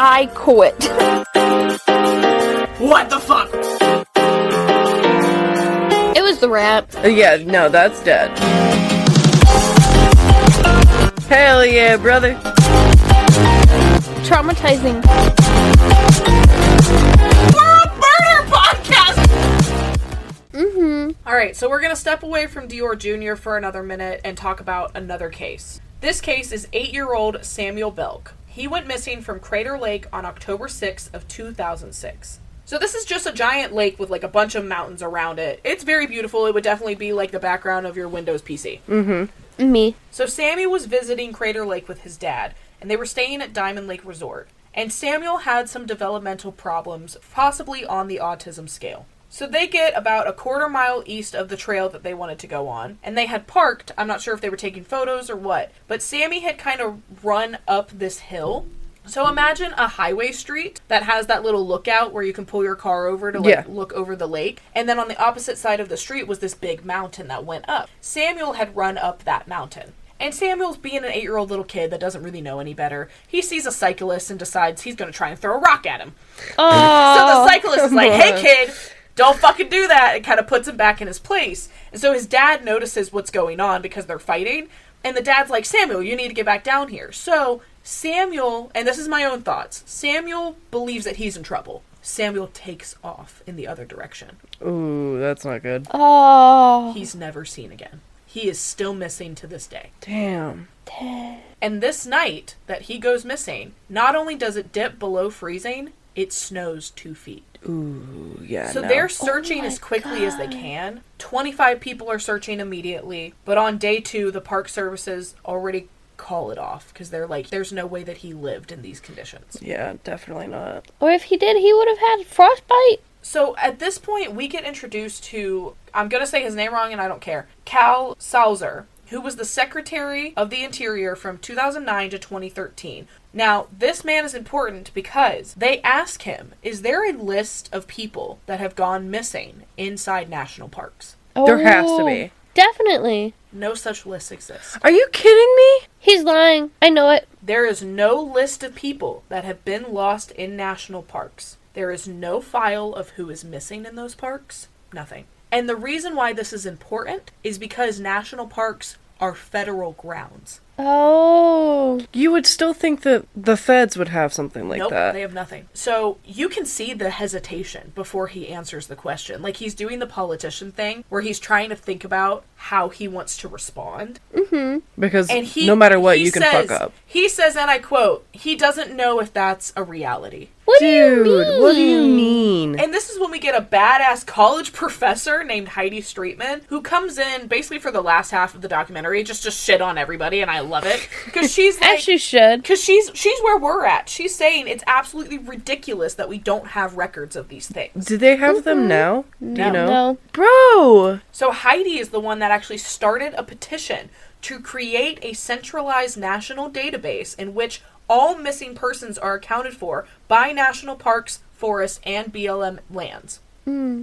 I quit. What the fuck? It was the rat. Yeah, no, that's dead. Hell yeah, brother. Traumatizing. We're a murder podcast! Mm-hmm. Alright, so we're gonna step away from Deorr Jr. for another minute and talk about another case. This case is 8-year-old Samuel Belk. He went missing from Crater Lake on October 6th of 2006. So this is just a giant lake with like a bunch of mountains around it. It's very beautiful. It would definitely be like the background of your Windows PC. Mm-hmm. Me. So Samuel was visiting Crater Lake with his dad, and they were staying at Diamond Lake Resort. And Samuel had some developmental problems, possibly on the autism scale. So they get about a quarter-mile east of the trail that they wanted to go on, and they had parked. I'm not sure if they were taking photos or what, but Sammy had kind of run up this hill. So imagine a highway street that has that little lookout where you can pull your car over to look over the lake, and then on the opposite side of the street was this big mountain that went up. Samuel had run up that mountain. And Samuel's being an 8-year-old little kid that doesn't really know any better. He sees a cyclist and decides he's going to try and throw a rock at him. Oh. So the cyclist is like, hey kid, don't fucking do that, and kind of puts him back in his place. And so his dad notices what's going on because they're fighting, and the dad's like, Samuel, you need to get back down here. So Samuel, and this is my own thoughts, Samuel believes that he's in trouble. Samuel takes off in the other direction. Ooh, that's not good. Oh. He's never seen again. He is still missing to this day. Damn. And this night that he goes missing, not only does it dip below freezing, it snows 2 feet. Ooh, yeah, So no. they're searching as quickly as they can. 25 people are searching immediately. But on day 2, the park services already call it off. Because they're like, there's no way that he lived in these conditions. Yeah, definitely not. Or if he did, he would have had frostbite. So at this point, we get introduced to, I'm going to say his name wrong and I don't care, Cal Salzer, who was the Secretary of the Interior from 2009 to 2013. Now, this man is important because they ask him, is there a list of people that have gone missing inside national parks? There has to be. Definitely. No such list exists. Are you kidding me? He's lying. I know it. There is no list of people that have been lost in national parks. There is no file of who is missing in those parks. Nothing. And the reason why this is important is because national parks are federal grounds. Oh. You would still think that the feds would have something like Nope, that. they have nothing. So you can see the hesitation before he answers the question. Like he's doing the politician thing where he's trying to think about how he wants to respond. Mm-hmm. Because And no matter what, you can says, fuck up. He says, and I quote, he doesn't know if that's a reality. What do you Dude, mean? what do you mean? And this is when we get a badass college professor named Heidi Streetman, who comes in basically for the last half of the documentary, just shit on everybody, and I love it. Because she's like... As she should. Because she's where we're at. She's saying it's absolutely ridiculous that we don't have records of these things. Do they have them now? Do No. you know? No. Bro! So Heidi is the one that actually started a petition to create a centralized national database in which all missing persons are accounted for by national parks, forests, and BLM lands.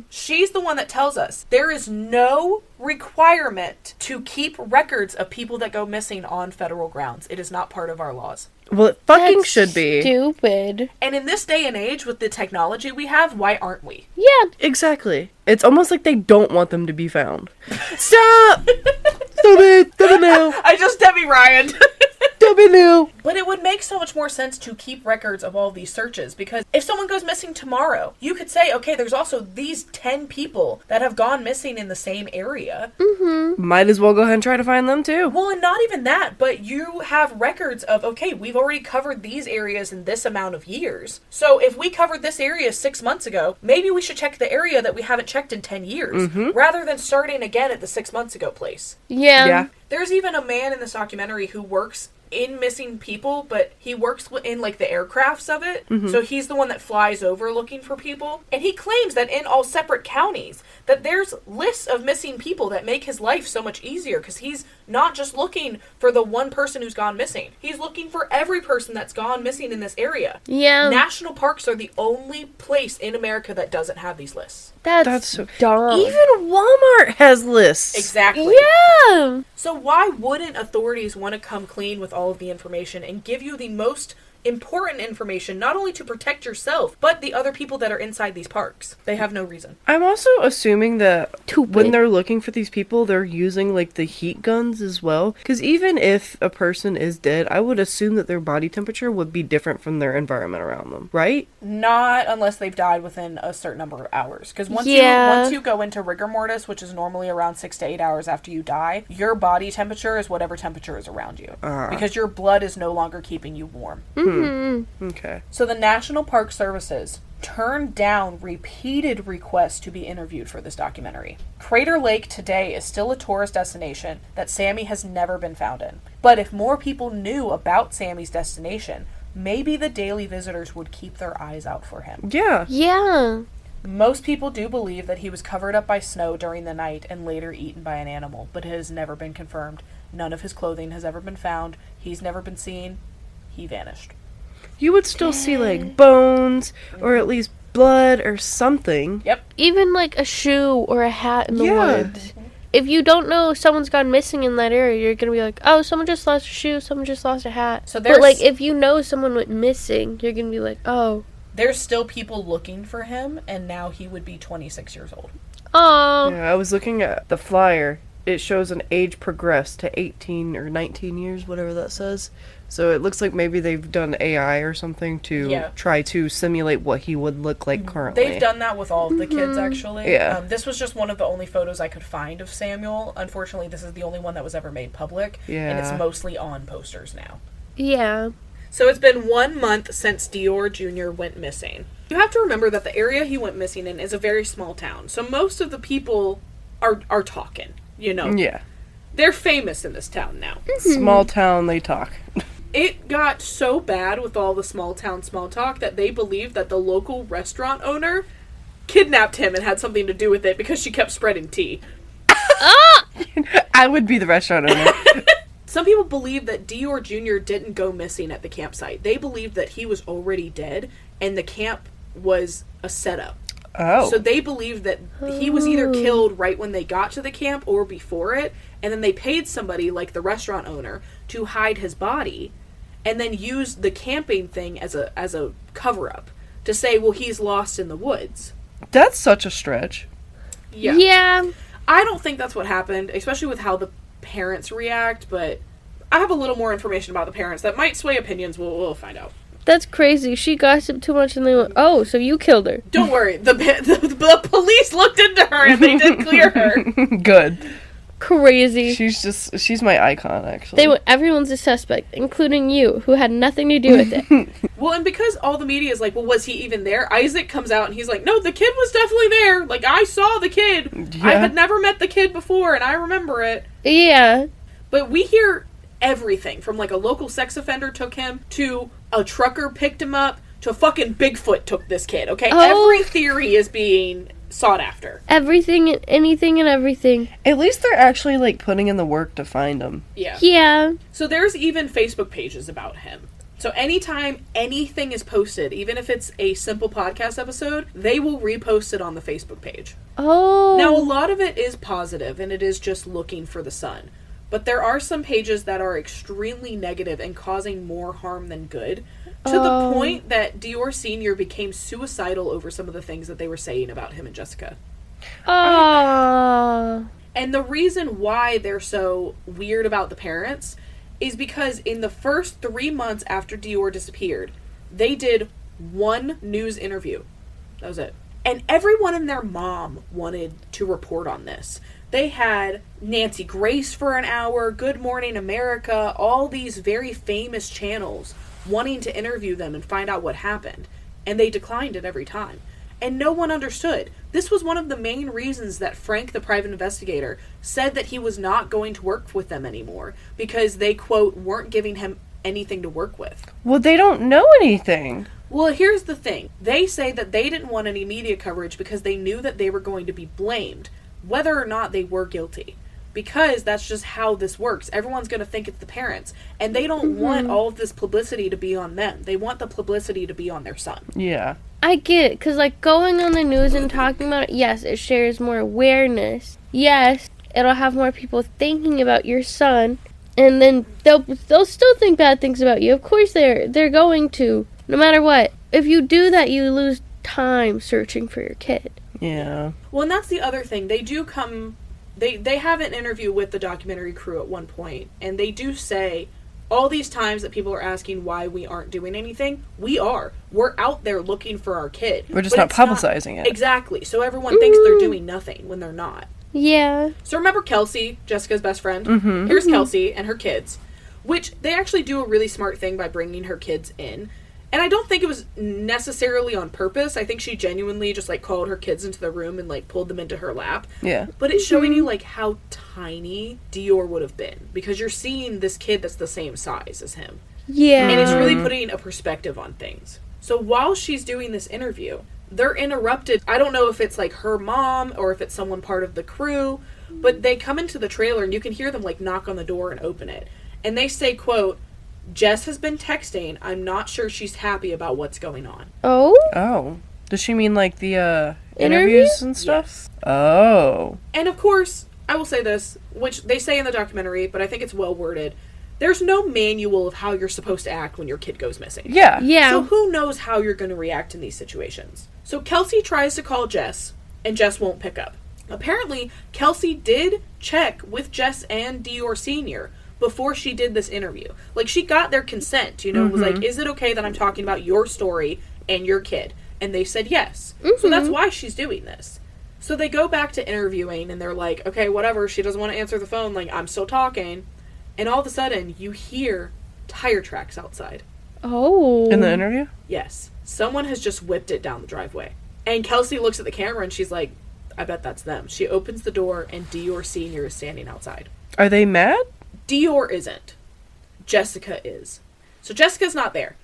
She's the one that tells us there is no requirement to keep records of people that go missing on federal grounds. It is not part of our laws. Well, it fucking That's should be. stupid. And in this day and age, with the technology we have, why aren't we? Yeah. Exactly. It's almost like they don't want them to be found. Stop! Stop it! Stop it now! I just Debbie Ryan. Stop it now! But it would make so much more sense to keep records of all these searches, because if someone goes missing tomorrow, you could say, okay, there's also these 10 people that have gone missing in the same area. Might as well go ahead and try to find them too. Well, and not even that, but you have records of, okay, we've already covered these areas in this amount of years. So if we covered this area 6 months ago, maybe we should check the area that we haven't checked in 10 years, rather than starting again at the 6 months ago place. Yeah. There's even a man in this documentary who works in missing people, but he works in like the aircrafts of it. So he's the one that flies over looking for people. And he claims that in all separate counties that there's lists of missing people that make his life so much easier, because he's not just looking for the one person who's gone missing. He's looking for every person that's gone missing in this area. Yeah. National parks are the only place in America that doesn't have these lists. That's so dumb. Even Walmart has lists. Exactly. Yeah. So why wouldn't authorities want to come clean with all of the information and give you the most important information, not only to protect yourself, but the other people that are inside these parks. They have no reason. I'm also assuming that Stupid. when they're looking for these people, they're using, like, the heat guns as well. Because even if a person is dead, I would assume that their body temperature would be different from their environment around them, right? Not unless they've died within a certain number of hours. Because once you go into rigor mortis, which is normally around 6 to 8 hours after you die, your body temperature is whatever temperature is around you. Because your blood is no longer keeping you warm. Okay. So the National Park Services turned down repeated requests to be interviewed for this documentary. Crater Lake today is still a tourist destination that Sammy has never been found in. But if more people knew about Sammy's destination, maybe the daily visitors would keep their eyes out for him. Yeah. Yeah. Most people do believe that he was covered up by snow during the night and later eaten by an animal, but it has never been confirmed. None of his clothing has ever been found. He's never been seen. He vanished. You would still see, like, bones, or at least blood, or something. Yep. Even like a shoe or a hat in the Yeah. woods. If you don't know someone's gone missing in that area, you're gonna be like, oh, someone just lost a shoe, someone just lost a hat. So But like, if you know someone went missing, you're gonna be like, oh. There's still people looking for him, and now he would be 26 years old. Oh. Yeah, I was looking at the flyer. It shows an age progressed to 18 or 19 years, whatever that says. So it looks like maybe they've done AI or something to try to simulate what he would look like currently. They've done that with all of the kids, actually. Yeah. This was just one of the only photos I could find of Samuel. Unfortunately, this is the only one that was ever made public. Yeah. And it's mostly on posters now. Yeah. So it's been 1 month since Deorr Jr. went missing. You have to remember that the area he went missing in is a very small town. So most of the people are talking, you know. Yeah. They're famous in this town now. Small town, they talk. It got so bad with all the small town small talk that they believed that the local restaurant owner kidnapped him and had something to do with it because she kept spreading tea. I would be the restaurant owner. Some people believe that Deorr Jr. didn't go missing at the campsite. They believed that he was already dead and the camp was a setup. Oh. So they believed that he was either killed right when they got to the camp or before it, and then they paid somebody, like the restaurant owner, to hide his body, and then used the camping thing as a cover-up to say, well, he's lost in the woods. That's such a stretch. Yeah. Yeah. I don't think that's what happened, especially with how the parents react, but I have a little more information about the parents that might sway opinions. We'll find out. That's crazy. She gossiped too much and they went, oh, so you killed her. Don't worry. The police looked into her and they did clear her. Good. Crazy. She's my icon, actually. They went, everyone's a suspect, including you, who had nothing to do with it. Well, and because all the media is like, well, was he even there? Isaac comes out and he's like, no, the kid was definitely there. Like, I saw the kid. Yeah. I had never met the kid before and I remember it. Yeah. But we hear everything from like a local sex offender took him to a trucker picked him up to fucking Bigfoot took this kid. Okay, every theory is being sought after. Everything, anything and everything. At least they're actually, like, putting in the work to find him. Yeah. Yeah. So there's even Facebook pages about him. So anytime anything is posted, even if it's a simple podcast episode, they will repost it on the Facebook page. Oh. Now, a lot of it is positive, and it is just looking for the sun. But there are some pages that are extremely negative and causing more harm than good, to the point that Deorr Sr. became suicidal over some of the things that they were saying about him and Jessica. Oh. And the reason why they're so weird about the parents is because in the first 3 months after Deorr disappeared, they did one news interview. That was it. And everyone and their mom wanted to report on this. They had Nancy Grace for an hour, Good Morning America, all these very famous channels wanting to interview them and find out what happened. And they declined it every time. And no one understood. This was one of the main reasons that Frank, the private investigator, said that he was not going to work with them anymore. Because they, quote, weren't giving him anything to work with. Well, they don't know anything. Well, here's the thing. They say that they didn't want any media coverage because they knew that they were going to be blamed, whether or not they were guilty. Because that's just how this works. Everyone's going to think it's the parents. And they don't want all of this publicity to be on them. They want the publicity to be on their son. Yeah. I get it, because, like, going on the news and talking about it, yes, it shares more awareness. Yes, it'll have more people thinking about your son And then they'll still think bad things about you. Of course they're going to, no matter what. If you do that, you lose time searching for your kid. Yeah. Well, and that's the other thing. They do come... They have an interview with the documentary crew at one point, and they do say, all these times that people are asking why we aren't doing anything, we are. We're out there looking for our kid. We're just not publicizing it. Exactly. So everyone thinks they're doing nothing when they're not. Yeah. So remember Kelsey, Jessica's best friend? Mm-hmm. Here's Kelsey and her kids, which they actually do a really smart thing by bringing her kids in. And I don't think it was necessarily on purpose. I think she genuinely just, like, called her kids into the room and, like, pulled them into her lap. Yeah. But it's showing you, like, how tiny Deorr would have been. Because you're seeing this kid that's the same size as him. Yeah. And it's really putting a perspective on things. So while she's doing this interview, they're interrupted. I don't know if it's, like, her mom or if it's someone part of the crew. But they come into the trailer and you can hear them, like, knock on the door and open it. And they say, quote, Jess has been texting. I'm not sure she's happy about what's going on. Oh? Oh. Does she mean, like, the, Interview? interviews and stuff? Yes. Oh. And of course, I will say this, which they say in the documentary, but I think it's well worded. There's no manual of how you're supposed to act when your kid goes missing. Yeah. Yeah. So who knows how you're going to react in these situations? So Kelsey tries to call Jess, and Jess won't pick up. Apparently, Kelsey did check with Jess and Deorr Sr. before she did this interview. Like, she got their consent, you know, it was like, is it okay that I'm talking about your story and your kid? And they said yes. So that's why she's doing this. So they go back to interviewing, and they're like, okay, whatever, she doesn't want to answer the phone, like, I'm still talking. And all of a sudden, you hear tire tracks outside. Oh. In the interview? Yes. Someone has just whipped it down the driveway. And Kelsey looks at the camera, and she's like, I bet that's them. She opens the door, and Deorr Sr. is standing outside. Are they mad? Deorr isn't. Jessica is. So Jessica's not there.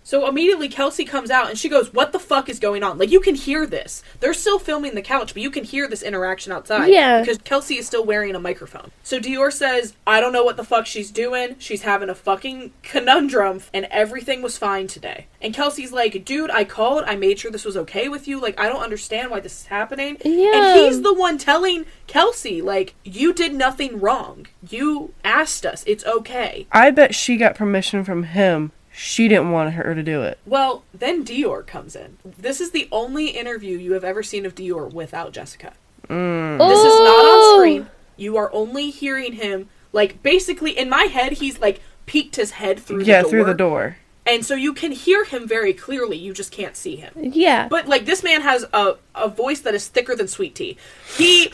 So immediately Kelsey comes out and she goes, what the fuck is going on? Like, you can hear this. They're still filming the couch, but you can hear this interaction outside. Yeah. Because Kelsey is still wearing a microphone. So Deorr says, I don't know what the fuck she's doing. She's having a fucking conundrum and everything was fine today. And Kelsey's like, dude, I called. I made sure this was okay with you. Like, I don't understand why this is happening. Yeah. And he's the one telling Kelsey, like, you did nothing wrong. You asked us. It's okay. I bet she got permission from him. She didn't want her to do it. Well, then Deorr comes in. This is the only interview you have ever seen of Deorr without Jessica. This is not on screen. You are only hearing him, like, basically, in my head, he's, like, peeked his head through the door. Yeah, through the door. And so you can hear him very clearly, you just can't see him. Yeah. But, like, this man has a voice that is thicker than sweet tea. You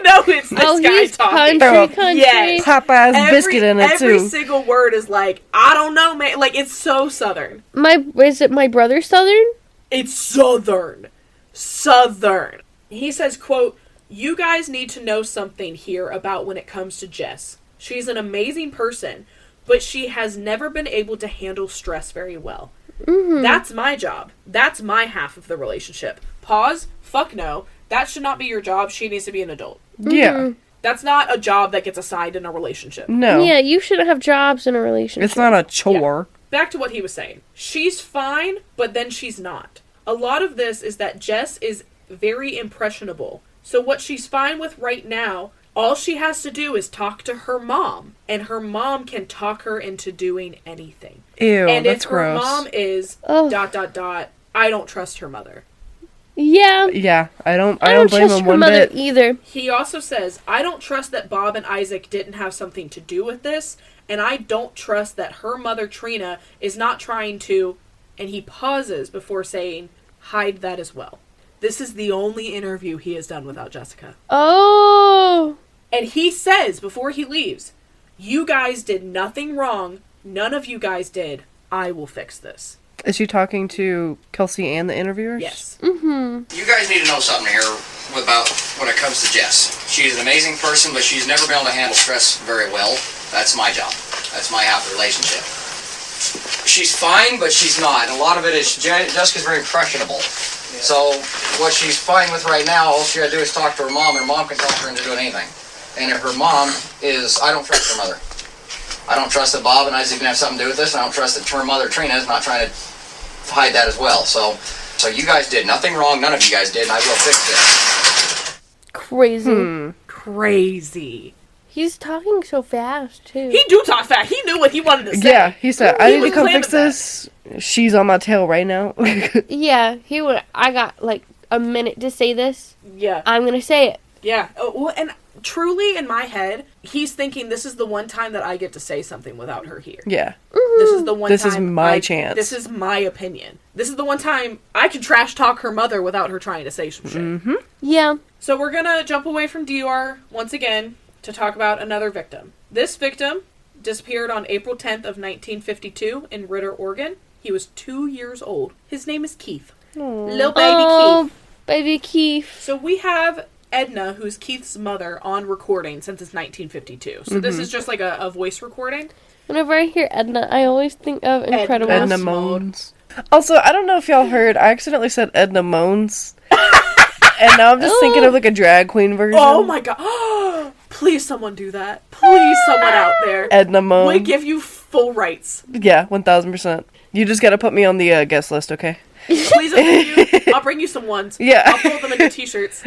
know it's this guy he's talking. country. Yes. Popeyes biscuit in it, Every too. single word is like, I don't know, man. Like, it's so Southern. Is it my brother Southern? It's Southern. Southern. He says, quote, you guys need to know something here about when it comes to Jess. She's an amazing person, but she has never been able to handle stress very well. Mm-hmm. That's my job. That's my half of the relationship. Pause. Fuck no. That should not be your job. She needs to be an adult. Yeah. That's not a job that gets assigned in a relationship. No. Yeah, you shouldn't have jobs in a relationship. It's not a chore. Yeah. Back to what he was saying. She's fine, but then she's not. A lot of this is that Jess is very impressionable. So what she's fine with right now, all she has to do is talk to her mom, and her mom can talk her into doing anything. Ew, and that's if her gross. mom is ... I don't trust her mother. Yeah. Yeah, I don't blame trust him her one mother bit. either. He also says, I don't trust that Bob and Isaac didn't have something to do with this, and I don't trust that her mother Trina is not trying to, and he pauses before saying, hide that as well. This is the only interview he has done without Jessica. Oh. And he says, before he leaves, you guys did nothing wrong. None of you guys did. I will fix this. Is she talking to Kelsey and the interviewers? Yes. Mm-hmm. You guys need to know something here about when it comes to Jess. She's an amazing person, but she's never been able to handle stress very well. That's my job. That's my half of the relationship. She's fine, but she's not. And a lot of it is Jessica's very impressionable. Yeah. So what she's fine with right now, all she gotta do is talk to her mom, and her mom can talk her into doing anything. And if her mom is, I don't trust her mother. I don't trust that Bob and Isaac can have something to do with this, and I don't trust that her mother, Trina, is not trying to hide that as well. So you guys did nothing wrong, none of you guys did, and I will fix this. Crazy. Crazy. He's talking so fast, too. He do talk fast. He knew what he wanted to say. Yeah, he said, I need to come fix planning this. She's on my tail right now. Yeah, I got, like, a minute to say this. Yeah. I'm gonna say it. Yeah. Oh, well, and truly, in my head, he's thinking this is the one time that I get to say something without her here. Yeah. This is the one This time is my chance. This is my opinion. This is the one time I can trash talk her mother without her trying to say some shit. Mm-hmm. Yeah. So we're gonna jump away from Deorr once again to talk about another victim. This victim disappeared on April 10th of 1952 in Ritter, Oregon. He was 2 years old. His name is Keith. Little baby Keith. Baby Keith. So we have Edna, who's Keith's mother, on recording since it's 1952. So this is just like a voice recording. Whenever I hear Edna, I always think of Incredibles. Edna Moans. Also, I don't know if y'all heard, I accidentally said Edna Moans. And now I'm just thinking of like a drag queen version. Oh my god. Please someone do that. Please someone out there. Edna Moans. We give you full rights. Yeah, 1000%. You just gotta put me on the guest list, okay? Please, I'll bring you some ones. Yeah. I'll fold them into t-shirts.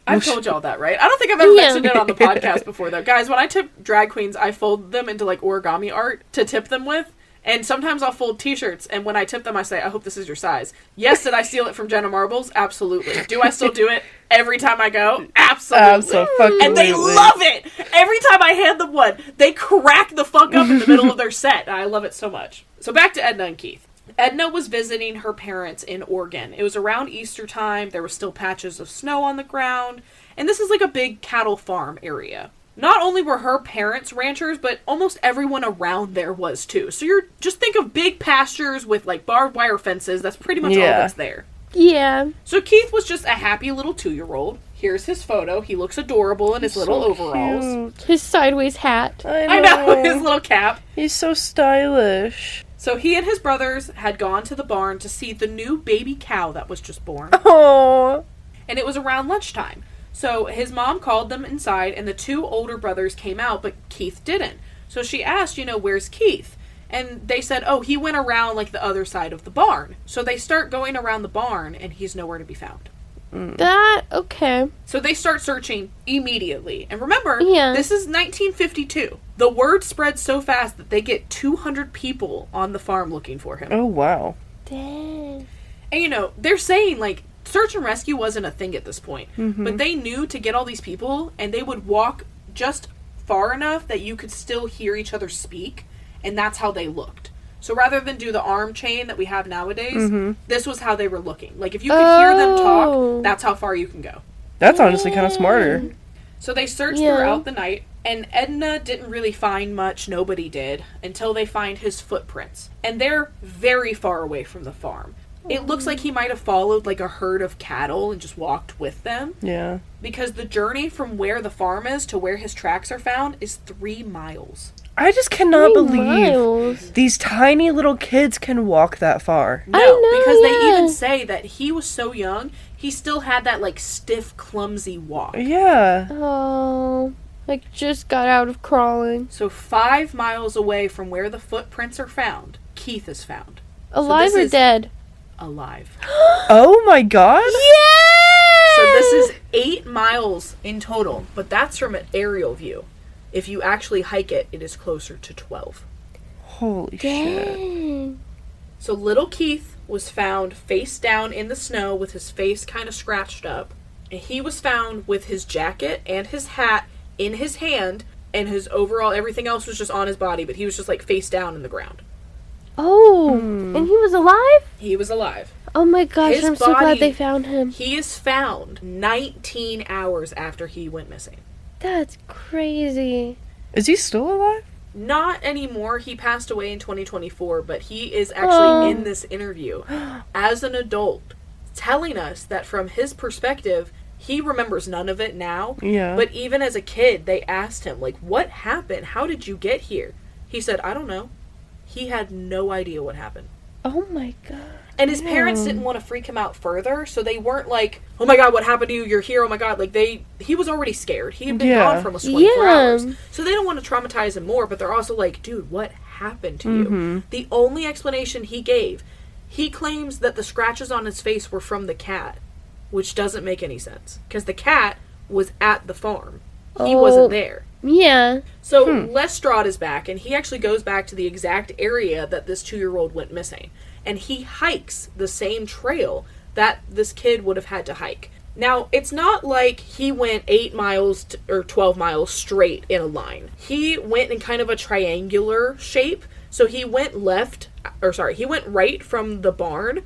I've told y'all that, right? I don't think I've ever mentioned it on the podcast before, though. Guys, when I tip drag queens, I fold them into, like, origami art to tip them with. And sometimes I'll fold t-shirts, and when I tip them, I say, I hope this is your size. Yes, did I steal it from Jenna Marbles? Absolutely. Do I still do it every time I go? Absolutely. And they love it! Every time I hand them one, they crack the fuck up in the middle of their set. I love it so much. So back to Edna and Keith. Edna was visiting her parents in Oregon. It was around Easter time. There were still patches of snow on the ground. And this is like a big cattle farm area. Not only were her parents ranchers, but almost everyone around there was too. So you're just think of big pastures with like barbed wire fences. That's pretty much all that's there. Yeah. So Keith was just a happy little 2-year-old. Here's his photo. He looks adorable in his little overalls. Cute. His sideways hat. I know, his little cap. He's so stylish. So he and his brothers had gone to the barn to see the new baby cow that was just born. Oh. And it was around lunchtime. So his mom called them inside, and the 2 older brothers came out, but Keith didn't. So she asked, where's Keith? And they said, oh, he went around, like, the other side of the barn. So they start going around the barn, and he's nowhere to be found. Okay. So they start searching immediately. And remember, Yeah. this is 1952. The word spread so fast that they get 200 people on the farm looking for him. Oh, wow. Dang. And, they're saying, like, search and rescue wasn't a thing at this point. But they knew to get all these people, and they would walk just far enough that you could still hear each other speak, and that's how they looked. So rather than do the arm chain that we have nowadays, this was how they were looking. Like, if you could hear them talk, that's how far you can go. That's honestly kind of smarter. So they searched throughout the night, and Edna didn't really find much, nobody did, until they find his footprints. And they're very far away from the farm. It looks like he might have followed, like, a herd of cattle and just walked with them. Yeah. Because the journey from where the farm is to where his tracks are found is 3 miles. I just cannot 3 believe miles. these tiny little kids can walk that far. No, I know, because they yeah. even say that he was so young, he still had that, like, stiff, clumsy walk. Yeah. Oh. Like, just got out of crawling. So 5 miles away from where the footprints are found, Keith is found. Alive this or is- dead? Alive. Oh my god. Yeah! So this is 8 miles in total, but that's from an aerial view. If you actually hike it, it is closer to 12. Holy shit. Dang. So little Keith was found face down in the snow with his face kind of scratched up. And he was found with his jacket and his hat in his hand, and his overall, everything else was just on his body, but he was just like face down in the ground. Oh, and he was alive? He was alive. Oh my gosh, His I'm so body- glad they found him. He is found 19 hours after he went missing. That's crazy. Is he still alive? Not anymore. He passed away in 2024, but he is actually in this interview as an adult, telling us that from his perspective, he remembers none of it now. Yeah. But even as a kid, they asked him, like, what happened? How did you get here? He said, I don't know. He had no idea what happened. Oh my god. And his parents didn't want to freak him out further, so they weren't like, oh my god, what happened to you? You're here, oh my god. Like, he was already scared. He had been gone for almost 24 hours. So they don't want to traumatize him more, but they're also like, dude, what happened to you? The only explanation he gave, he claims that the scratches on his face were from the cat, which doesn't make any sense. Because the cat was at the farm. He wasn't there. Yeah. So Lestrade is back, and he actually goes back to the exact area that this 2-year-old went missing. And he hikes the same trail that this kid would have had to hike. Now, it's not like he went 8 miles or 12 miles straight in a line. He went in kind of a triangular shape. So he went he went right from the barn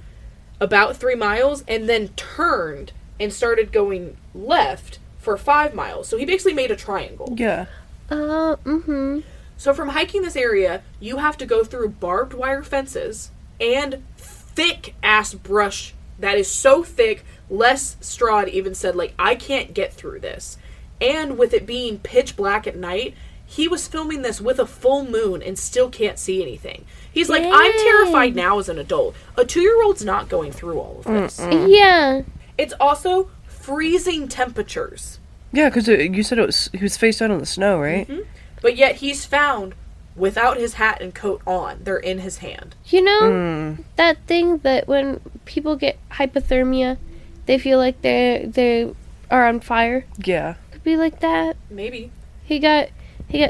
about 3 miles and then turned and started going left for 5 miles. So he basically made a triangle. Yeah. So from hiking this area, you have to go through barbed wire fences and thick ass brush that is so thick, Lestrade even said, like, I can't get through this. And with it being pitch black at night, he was filming this with a full moon and still can't see anything. He's like, I'm terrified now as an adult. A 2-year-old's not going through all of this. Yeah. It's also freezing temperatures. Yeah, because you said he was face down in the snow, right? But yet he's found without his hat and coat on. They're in his hand. You know that thing that when people get hypothermia, they feel like they are on fire? Yeah. Could be like that. Maybe. He got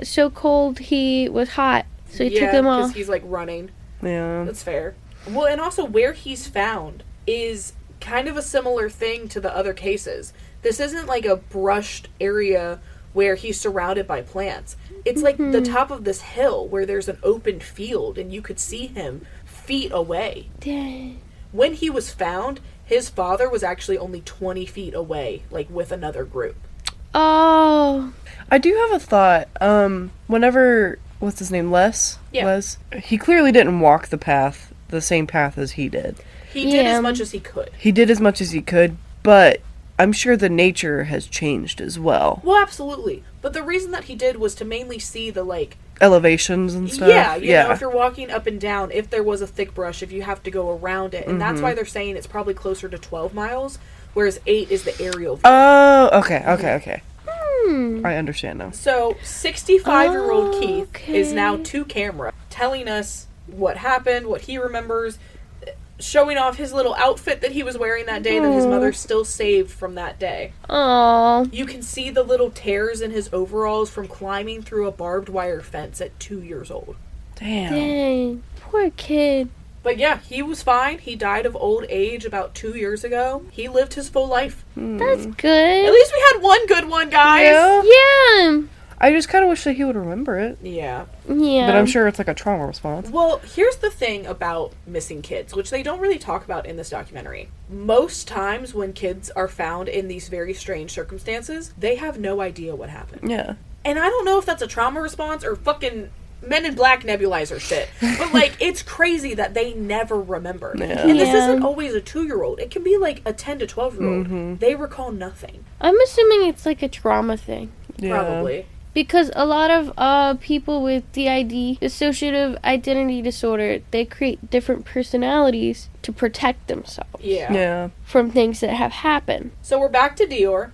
so cold he was hot, so he took them off. because he's like running. Yeah. That's fair. Well, and also where he's found is kind of a similar thing to the other cases. This isn't like a brushed area where he's surrounded by plants. It's like the top of this hill where there's an open field and you could see him feet away. Dang. When he was found, his father was actually only 20 feet away, like with another group. Oh. I do have a thought. Whenever, what's his name, Les? Yeah. Les? He clearly didn't walk the same path as he did. He did as much as he could. He did as much as he could, but I'm sure the nature has changed as well. Well, absolutely. But the reason that he did was to mainly see the, like... elevations and stuff. Yeah, you know, if you're walking up and down, if there was a thick brush, if you have to go around it. And that's why they're saying it's probably closer to 12 miles, whereas 8 is the aerial view. Oh, okay. I understand now. So, 65-year-old Keith is now to camera, telling us what happened, what he remembers, showing off his little outfit that he was wearing that day that his mother still saved from that day. Aww. You can see the little tears in his overalls from climbing through a barbed wire fence at 2 years old. Damn. Dang. Poor kid. But yeah, he was fine. He died of old age about 2 years ago. He lived his full life. That's good. At least we had one good one, guys. Yeah. I just kind of wish that he would remember it. Yeah. Yeah. But I'm sure it's like a trauma response. Well, here's the thing about missing kids, which they don't really talk about in this documentary. Most times when kids are found in these very strange circumstances, they have no idea what happened. Yeah. And I don't know if that's a trauma response or fucking Men in Black nebulizer shit. But, like, it's crazy that they never remember. Yeah. And this isn't always a 2-year-old. It can be, like, a 10 to 12-year-old. They recall nothing. I'm assuming it's like a trauma thing. Yeah. Probably. Because a lot of people with DID, dissociative identity disorder, they create different personalities to protect themselves Yeah. from things that have happened. So we're back to Deorr.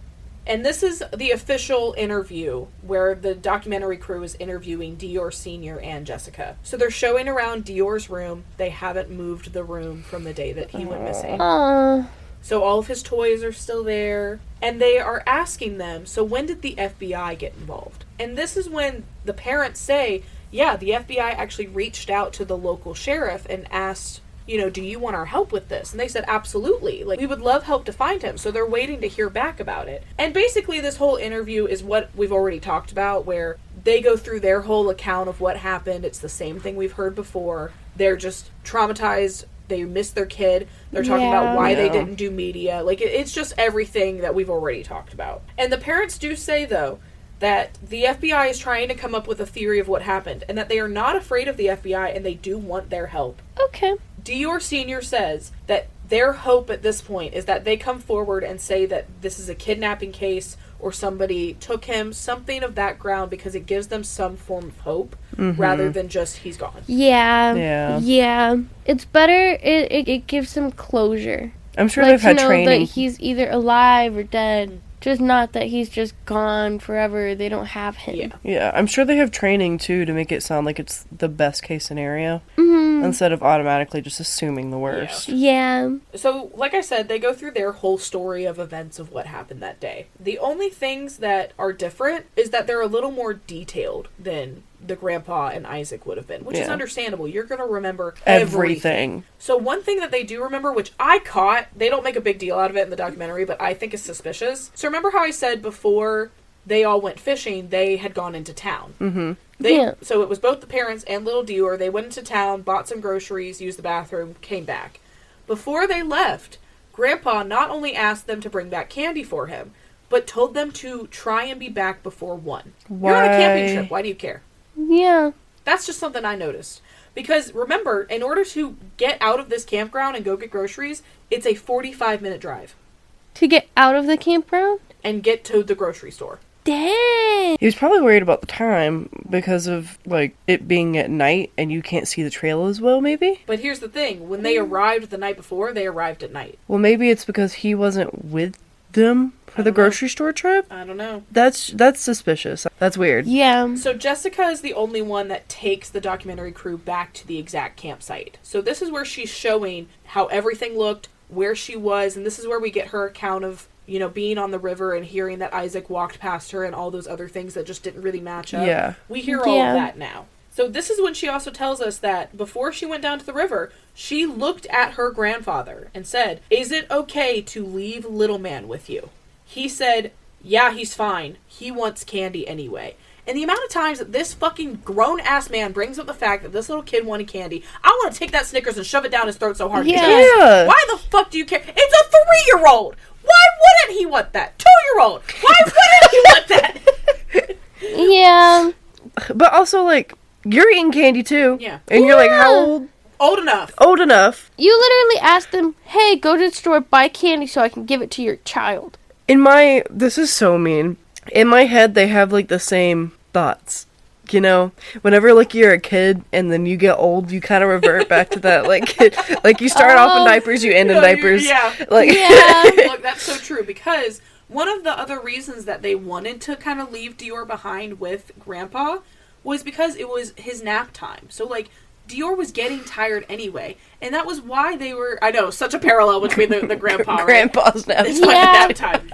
And this is the official interview where the documentary crew is interviewing Deorr Sr. and Jessica. So they're showing around Deorr's room. They haven't moved the room from the day that he went missing. Aww. So all of his toys are still there. And they are asking them, so when did the FBI get involved? And this is when the parents say, yeah, the FBI actually reached out to the local sheriff and asked, you know, do you want our help with this? And they said, absolutely. Like, we would love help to find him. So they're waiting to hear back about it. And basically this whole interview is what we've already talked about, where they go through their whole account of what happened. It's the same thing we've heard before. They're just traumatized. They missed their kid. They're talking about why they didn't do media. Like, it's just everything that we've already talked about. And the parents do say, though, that the FBI is trying to come up with a theory of what happened, and that they are not afraid of the FBI, and they do want their help. Okay. Deorr Sr. says that their hope at this point is that they come forward and say that this is a kidnapping case or somebody took him, something of that ground, because it gives them some form of hope rather than just he's gone. Yeah. It's better. It gives them closure. I'm sure like, they've had to know training. that he's either alive or dead. Just not that he's just gone forever. They don't have him. Yeah. Yeah, I'm sure they have training too to make it sound like it's the best case scenario. Mm-hmm. instead of automatically just assuming the worst. Yeah. So, like I said, they go through their whole story of events of what happened that day. The only things that are different is that they're a little more detailed than the grandpa and Isaac would have been, which is understandable. You're going to remember everything. So one thing that they do remember, which I caught, they don't make a big deal out of it in the documentary, but I think is suspicious. So remember how I said before they all went fishing, they had gone into town. Mm-hmm. So it was both the parents and little Deorr. They went into town, bought some groceries, used the bathroom, came back. Before they left, Grandpa not only asked them to bring back candy for him, but told them to try and be back before 1. Why? You're on a camping trip. Why do you care? Yeah. That's just something I noticed. Because remember, in order to get out of this campground and go get groceries, it's a 45-minute drive. To get out of the campground? And get to the grocery store. Dang! He was probably worried about the time because of, like, it being at night and you can't see the trail as well, maybe? But here's the thing. When they arrived the night before, they arrived at night. Well, maybe it's because he wasn't with them for the grocery store trip? I don't know. That's suspicious. That's weird. Yeah. So Jessica is the only one that takes the documentary crew back to the exact campsite. So this is where she's showing how everything looked, where she was, and this is where we get her account of, you know, being on the river and hearing that Isaac walked past her and all those other things that just didn't really match up. Yeah. We hear all of that now. So this is when she also tells us that before she went down to the river, she looked at her grandfather and said, "Is it okay to leave little man with you?" He said, "Yeah, he's fine. He wants candy anyway." And the amount of times that this fucking grown-ass man brings up the fact that this little kid wanted candy, I want to take that Snickers and shove it down his throat so hard. Yeah. Why the fuck do you care? It's a 3-year-old! Why wouldn't he want that? 2-year-old! Why wouldn't he want that? Yeah. But also, like, you're eating candy too. Yeah. And you're like, how old? Old enough. Old enough. You literally asked them, hey, go to the store, buy candy so I can give it to your child. This is so mean. In my head, they have, like, the same thoughts. You know? Whenever, like, you're a kid and then you get old, you kind of revert back to that, like, like, you start off in diapers, you end in diapers. Yeah. Like, Look, that's so true, because one of the other reasons that they wanted to kind of leave Deorr behind with Grandpa was because it was his nap time. So, like, Deorr was getting tired anyway, and that was why they were... I know, such a parallel between the grandpa, Grandpa's nap It's like nap time.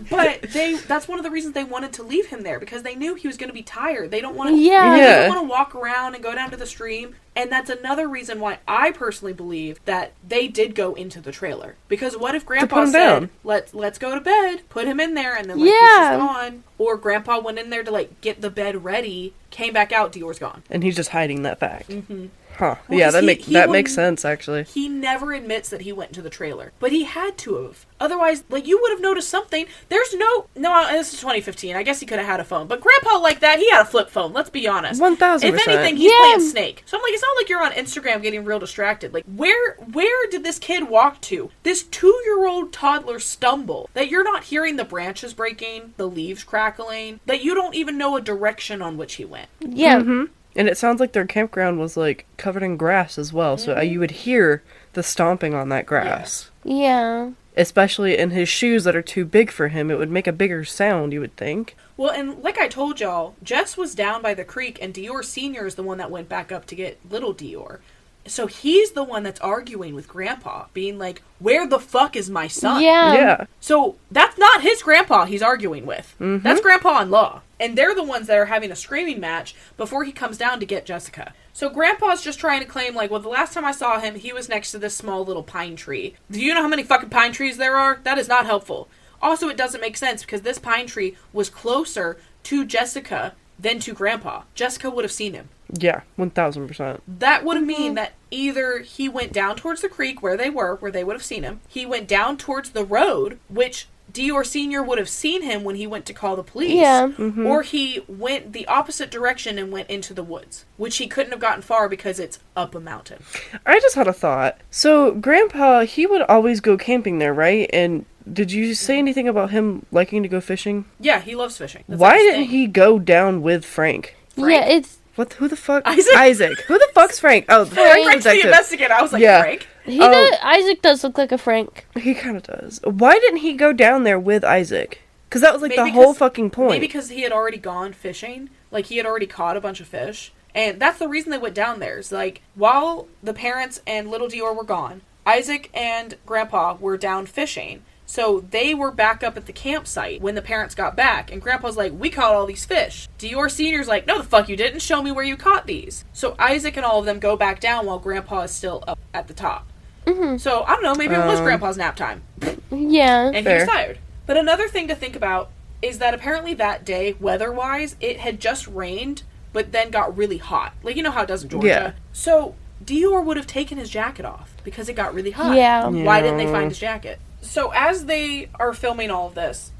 But that's one of the reasons they wanted to leave him there, because they knew he was going to be tired. They don't want to They don't want to walk around and go down to the stream. And that's another reason why I personally believe that they did go into the trailer. Because what if Grandpa said, let's go to bed, put him in there, and then he's just gone. Or Grandpa went in there to, like, get the bed ready, came back out, Deorr's gone. And he's just hiding that fact. Mm-hmm. Huh. Well, yeah, that makes sense, actually. He never admits that he went into the trailer. But he had to have. Otherwise, like, you would have noticed something. There's no, this is 2015. I guess he could have had a phone. But Grandpa, like that, he had a flip phone. Let's be honest. 1000%. If anything, he's playing Snake. So I'm like, it's not like you're on Instagram getting real distracted. Like, where did this kid walk to? This 2-year-old toddler stumble. That you're not hearing the branches breaking, the leaves crackling. That you don't even know a direction on which he went. Yeah. Mm-hmm. And it sounds like their campground was, like, covered in grass as well. Mm-hmm. So you would hear the stomping on that grass. Yeah. Especially in his shoes that are too big for him. It would make a bigger sound, you would think. Well, and like I told y'all, Jess was down by the creek, and Deorr Sr. is the one that went back up to get little Deorr. So he's the one that's arguing with Grandpa, being like, where the fuck is my son? Yeah. So that's not his grandpa he's arguing with. Mm-hmm. That's Grandpa-in-law. And they're the ones that are having a screaming match before he comes down to get Jessica. So Grandpa's just trying to claim, like, well, the last time I saw him, he was next to this small little pine tree. Do you know how many fucking pine trees there are? That is not helpful. Also, it doesn't make sense because this pine tree was closer to Jessica than to Grandpa. Jessica would have seen him. Yeah, 1000%. That would mean that either he went down towards the creek where they would have seen him. He went down towards the road, which Deorr Sr. would have seen him when he went to call the police. Yeah. Mm-hmm. Or he went the opposite direction and went into the woods, which he couldn't have gotten far because it's up a mountain. I just had a thought. So, Grandpa, he would always go camping there, right? And did you say anything about him liking to go fishing? Yeah, he loves fishing. That's Why like his didn't thing. he go down with Frank? Yeah, it's... What? Who the fuck? Isaac. Who the fuck's Frank? Oh, the Frank's the detective. investigator. I was like, Yeah. Frank? Isaac does look like a Frank. He kind of does. Why didn't he go down there with Isaac? Because that was like Maybe the whole because- fucking point. Maybe because he had already gone fishing. Like, he had already caught a bunch of fish. And that's the reason they went down there. It's like, while the parents and little Deorr were gone, Isaac and Grandpa were down fishing. So they were back up at the campsite when the parents got back. And Grandpa's like, we caught all these fish. Deorr Sr.'s like, no the fuck you didn't. Show me where you caught these. So Isaac and all of them go back down while Grandpa is still up at the top. Mm-hmm. So, I don't know, maybe it was Grandpa's nap time. Yeah. And fair. he was tired. But another thing to think about is that apparently that day, weather-wise, it had just rained, but then got really hot. Like, you know how it does in Georgia. Yeah. So, Deorr would have taken his jacket off because it got really hot. Yeah. Why didn't they find his jacket? So, as they are filming all of this,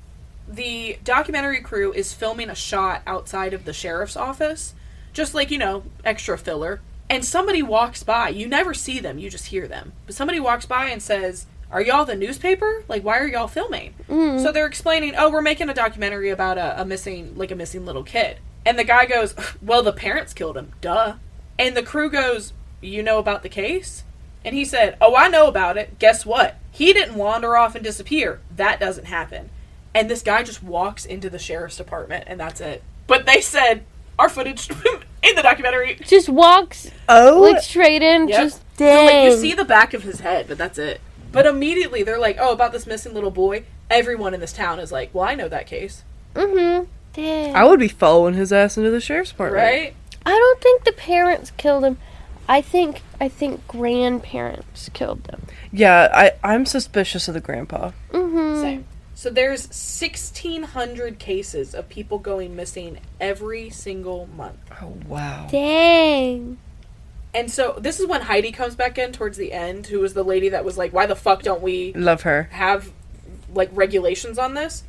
the documentary crew is filming a shot outside of the sheriff's office. Just like, extra filler. And somebody walks by. You never see them, you just hear them. But somebody walks by and says, are y'all the newspaper? Like, why are y'all filming? Mm. So they're explaining, we're making a documentary about a missing little kid. And the guy goes, well, the parents killed him. Duh. And the crew goes, you know about the case? And he said, I know about it. Guess what? He didn't wander off and disappear. That doesn't happen. And this guy just walks into the sheriff's department, and that's it. But they said, our footage in the documentary just walks straight in. Yep. Just dang. So, you see the back of his head, but that's it. But immediately they're like, about this missing little boy. Everyone in this town is like, well, I know that case. Mm-hmm. Dang. I would be following his ass into the sheriff's department. Right? I don't think the parents killed him. I think grandparents killed them. Yeah, I'm suspicious of the grandpa. Mm-hmm. Same. So there's 1,600 cases of people going missing every single month. Oh, wow. Dang. And so this is when Heidi comes back in towards the end, who was the lady that was like, why the fuck don't we love her have regulations on this?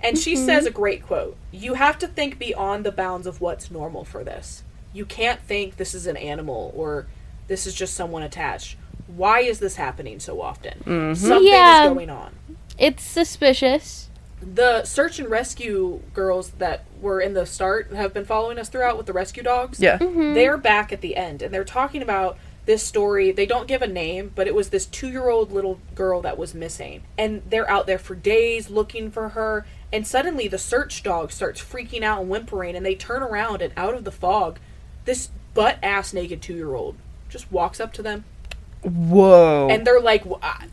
And she says a great quote. You have to think beyond the bounds of what's normal for this. You can't think this is an animal or this is just someone attached. Why is this happening so often? Mm-hmm. Something is going on. It's suspicious. The search and rescue girls that were in the start have been following us throughout with the rescue dogs. Yeah. Mm-hmm. They're back at the end, and they're talking about this story. They don't give a name, but it was this 2-year-old little girl that was missing. And they're out there for days looking for her, and suddenly the search dog starts freaking out and whimpering, and they turn around, and out of the fog, this butt-ass naked 2-year-old just walks up to them. Whoa. And they're like,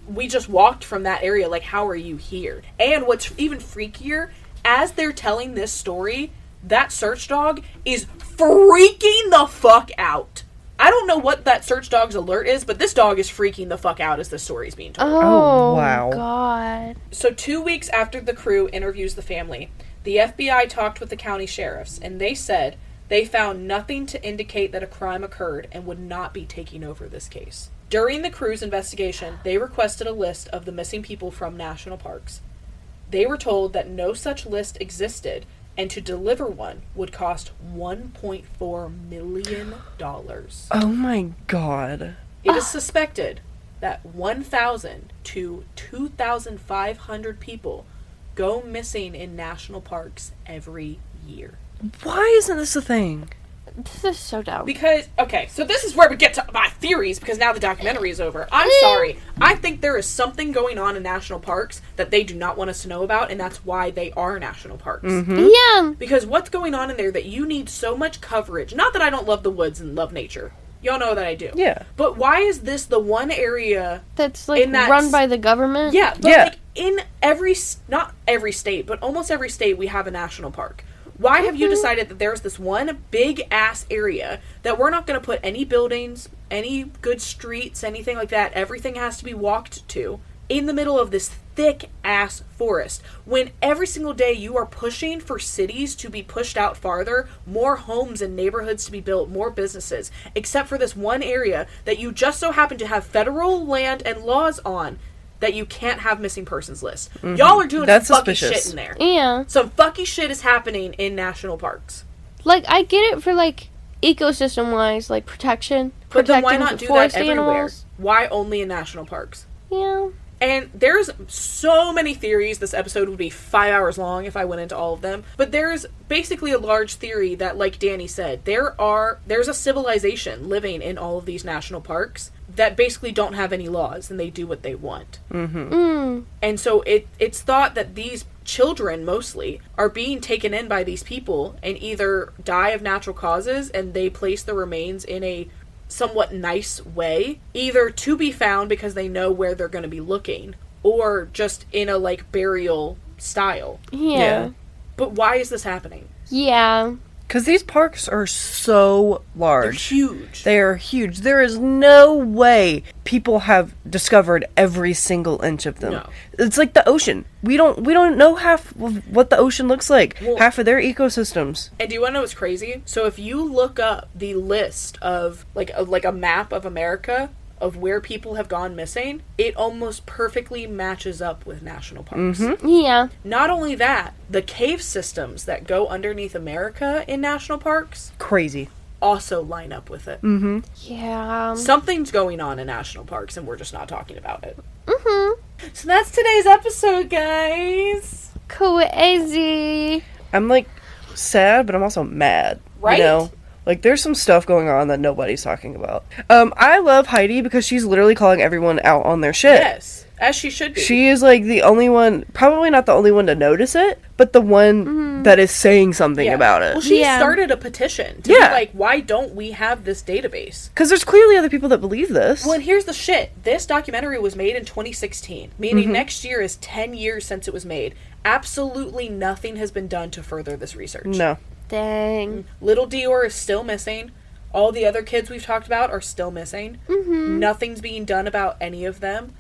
we just walked from that area, like, how are you here? And what's even freakier, as they're telling this story, that search dog is freaking the fuck out. I don't know what that search dog's alert is, but this dog is freaking the fuck out as the story is being told. Oh, wow. God. So 2 weeks after the crew interviews the family, the FBI talked with the county sheriffs, and they said they found nothing to indicate that a crime occurred and would not be taking over this case. During the crew's investigation, they requested a list of the missing people from national parks. They were told that no such list existed, and to deliver one would cost $1.4 million. Oh my God. It is suspected that 1,000 to 2,500 people go missing in national parks every year. Why isn't this a thing? This is so dumb. Because, okay, so this is where we get to my theories, because now the documentary is over. I'm sorry. I think there is something going on in national parks that they do not want us to know about, and that's why they are national parks. Mm-hmm. Yeah. Because what's going on in there that you need so much coverage? Not that I don't love the woods and love nature. Y'all know that I do. Yeah. But why is this the one area that's, like, run by the government? Yeah, but, like, in not every state, but almost every state we have a national park. Why have you decided that there's this one big-ass area that we're not going to put any buildings, any good streets, anything like that, everything has to be walked to, in the middle of this thick-ass forest, when every single day you are pushing for cities to be pushed out farther, more homes and neighborhoods to be built, more businesses, except for this one area that you just so happen to have federal land and laws on, that you can't have missing persons list. Mm-hmm. Y'all are doing some fucky shit in there. Yeah. Some fucky shit is happening in national parks. Like, I get it for, like, ecosystem-wise, like, protection. But then why not do that everywhere? Animals. Why only in national parks? Yeah. And there's so many theories. This episode would be 5 hours long if I went into all of them. But there's basically a large theory that, like Danny said, there's a civilization living in all of these national parks that basically don't have any laws and they do what they want. And so it's thought that these children mostly are being taken in by these people and either die of natural causes and they place the remains in a somewhat nice way, either to be found because they know where they're going to be looking, or just in a like burial style. Yeah. But why is this happening? Yeah. Because these parks are so large. They're huge. They are huge. There is no way people have discovered every single inch of them. No. It's like the ocean. We don't know half of what the ocean looks like. Well, half of their ecosystems. And do you want to know what's crazy? So if you look up the list of like a map of America of where people have gone missing, it almost perfectly matches up with national parks. Yeah. Not only that, the cave systems that go underneath America in national parks Crazy. also line up with it. Yeah. Something's going on in national parks and we're just not talking about it. So that's today's episode, guys. Crazy. I'm like sad, but I'm also mad. Right? You know? Like, there's some stuff going on that nobody's talking about. I love Heidi because she's literally calling everyone out on their shit. Yes, as she should be. She is, like, the only one, probably not the only one to notice it, but the one that is saying something about it. Well, she Yeah. started a petition to be like, why don't we have this database? Because there's clearly other people that believe this. Well, and here's the shit. This documentary was made in 2016, meaning next year is 10 years since it was made. Absolutely nothing has been done to further this research. No. Dang. Little Deorr is still missing. All the other kids we've talked about are still missing. Nothing's being done about any of them.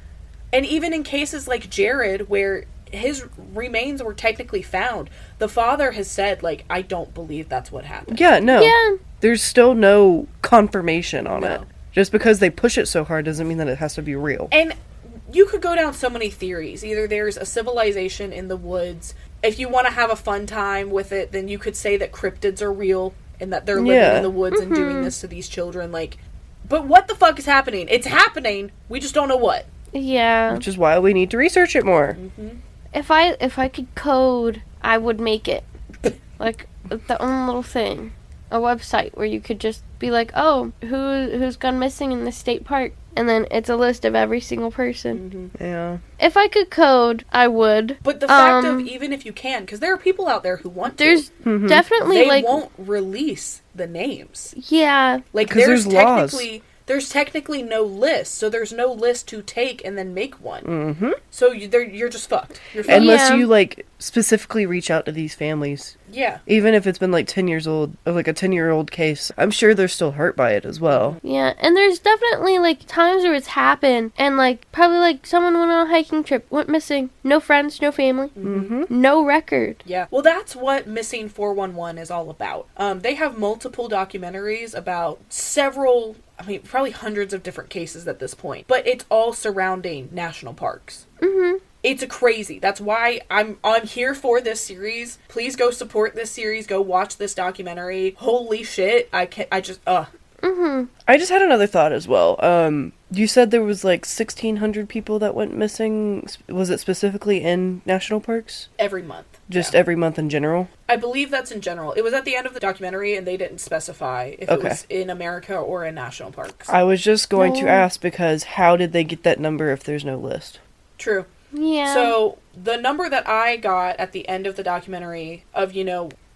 And even in cases like Jared, where his remains were technically found, the father has said, like, I don't believe that's what happened. Yeah, no. Yeah. There's still no confirmation on No. it. Just because they push it so hard doesn't mean that it has to be real. And you could go down so many theories. Either there's a civilization in the woods. If you want to have a fun time with it, then you could say that cryptids are real and that they're living in the woods and doing this to these children. Like, but what the fuck is happening? It's happening. We just don't know what. Yeah. Which is why we need to research it more. If I could code, I would make it. Like, the own little thing. A website where you could just be like, oh, who's gone missing in the state park? And then it's a list of every single person. Yeah. If I could code, I would. But the fact of even if you can, because there are people out there who want There's to, definitely, they like... won't release the names. Yeah. Like, 'Cause there's laws. there's technically no list, so there's no list to take and then make one. So you're just fucked. You're fucked. Unless Yeah. you, like, specifically reach out to these families. Yeah. Even if it's been, like, 10 years old, like a 10-year-old case, I'm sure they're still hurt by it as well. Yeah, and there's definitely, like, times where it's happened, and, like, probably, like, someone went on a hiking trip, went missing. No friends, no family. No record. Yeah. Well, that's what Missing 411 is all about. They have multiple documentaries about several, I mean, probably hundreds of different cases at this point, but it's all surrounding national parks. It's a crazy. That's why I'm here for this series. Please go support this series. Go watch this documentary. Holy shit. I just I just had another thought as well. You said there was, like, 1,600 people that went missing. Was it specifically in national parks? every month. Just Yeah. every month in general? I believe that's in general. It was at the end of the documentary, and they didn't specify if it was in America or in national parks. I was just going to No. ask because how did they get that number if there's no list? True. Yeah. So the number that I got at the end of the documentary of,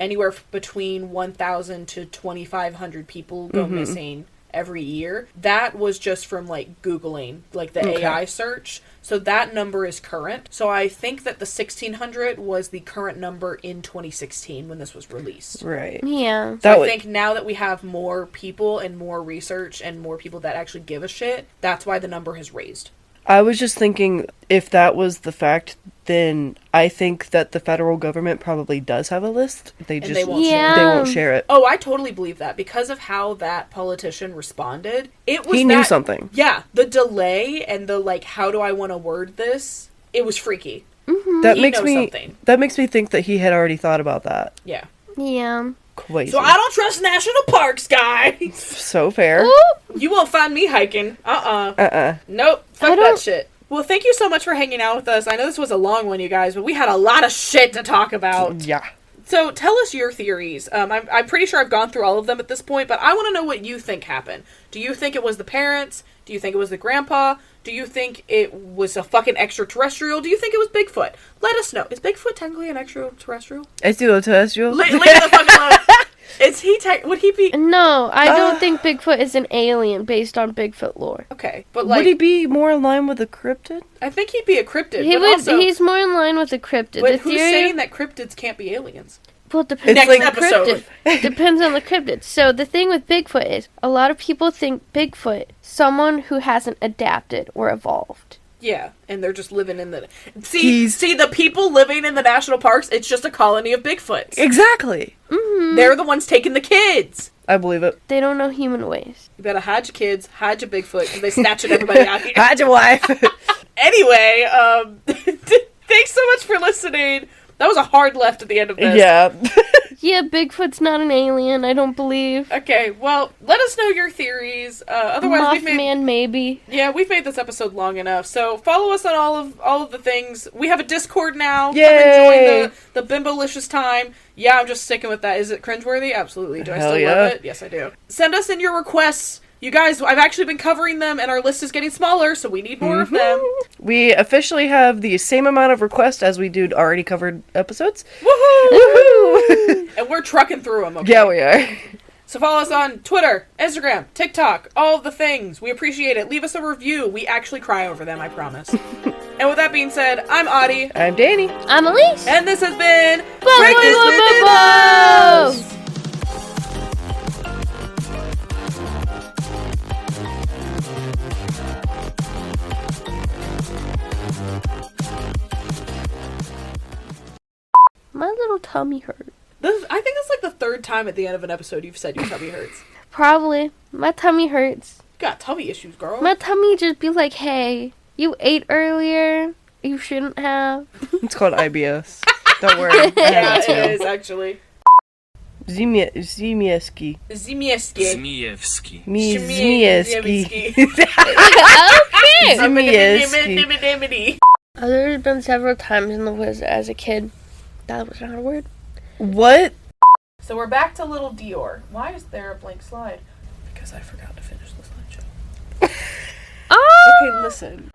anywhere between 1,000 to 2,500 people go missing every year, that was just from, like, Googling, like, the AI search. So that number is current. So I think that the 1,600 was the current number in 2016 when this was released. Right. Yeah. So That I would- think now that we have more people and more research and more people that actually give a shit, that's why the number has raised. I was just thinking, if that was the fact, then I think that the federal government probably does have a list. They just they won't share it. they won't share it. Oh, I totally believe that. Because of how that politician responded, it was He knew something. Yeah, the delay and the, like, how do I want to word this? It was freaky. That He makes knows me something. that makes me think that he had already thought about that. Yeah. Yeah. Crazy. So I don't trust national parks, guys. So fair. Ooh. You won't find me hiking. Nope. I Fuck that don't- shit. Well, thank you so much for hanging out with us. I know this was a long one, you guys, but we had a lot of shit to talk about. Yeah. So tell us your theories. I'm pretty sure I've gone through all of them at this point, but I want to know what you think happened. Do you think it was the parents? Do you think it was the grandpa? Do you think it was a fucking extraterrestrial? Do you think it was Bigfoot? Let us know. Is Bigfoot technically an extraterrestrial? Extraterrestrial? Leave it the fuck alone. Is he would he be? No, I don't think Bigfoot is an alien based on Bigfoot lore. Okay, but like, would he be more in line with a cryptid? I think he'd be a cryptid. He's more in line with a cryptid. But who's saying that cryptids can't be aliens? Well, it depends Next on the episode. cryptid. Depends on the cryptid. So the thing with Bigfoot is, a lot of people think Bigfoot, someone who hasn't adapted or evolved. Yeah, and they're just living in the... See, the people living in the national parks, it's just a colony of Bigfoots. Exactly. Mm-hmm. They're the ones taking the kids. I believe it. They don't know human ways. You better hide your kids, hide your Bigfoot, because they snatching everybody out here. Hide your wife. Anyway, thanks so much for listening. That was a hard left at the end of this. Yeah. Yeah, Bigfoot's not an alien, I don't believe. Okay, well, let us know your theories. Otherwise, Mothman, maybe. Yeah, we've made this episode long enough. So follow us on all of the things. We have a Discord now. Yay! Come enjoy the Bimbolicious time. Yeah, I'm just sticking with that. Is it cringeworthy? Absolutely. Do I Hell still yeah. love it? Yes, I do. Send us in your requests. You guys, I've actually been covering them, and our list is getting smaller, so we need more of them. We officially have the same amount of requests as we do already covered episodes. Woohoo! Woohoo! And we're trucking through them, okay? Yeah, we are. So follow us on Twitter, Instagram, TikTok, all of the things. We appreciate it. Leave us a review. We actually cry over them, I promise. And with that being said, I'm Audie. I'm Danny. I'm Elise. And this has been Breakfast with Bimbos! My little tummy hurts. I think that's like the third time at the end of an episode you've said your tummy hurts. Probably. My tummy hurts. You got tummy issues, girl. My tummy just be like, hey, you ate earlier. You shouldn't have. It's called IBS. Don't worry. I Yeah, have it it too. is, actually. Zemieski. Zmieski. Zmievsky. Zmieski. Okay. Zemieski. There's been several times in the woods as a kid. That was not a word. What? So we're back to little Deorr. Why is there a blank slide? Because I forgot to finish the slideshow. Oh! Okay, listen.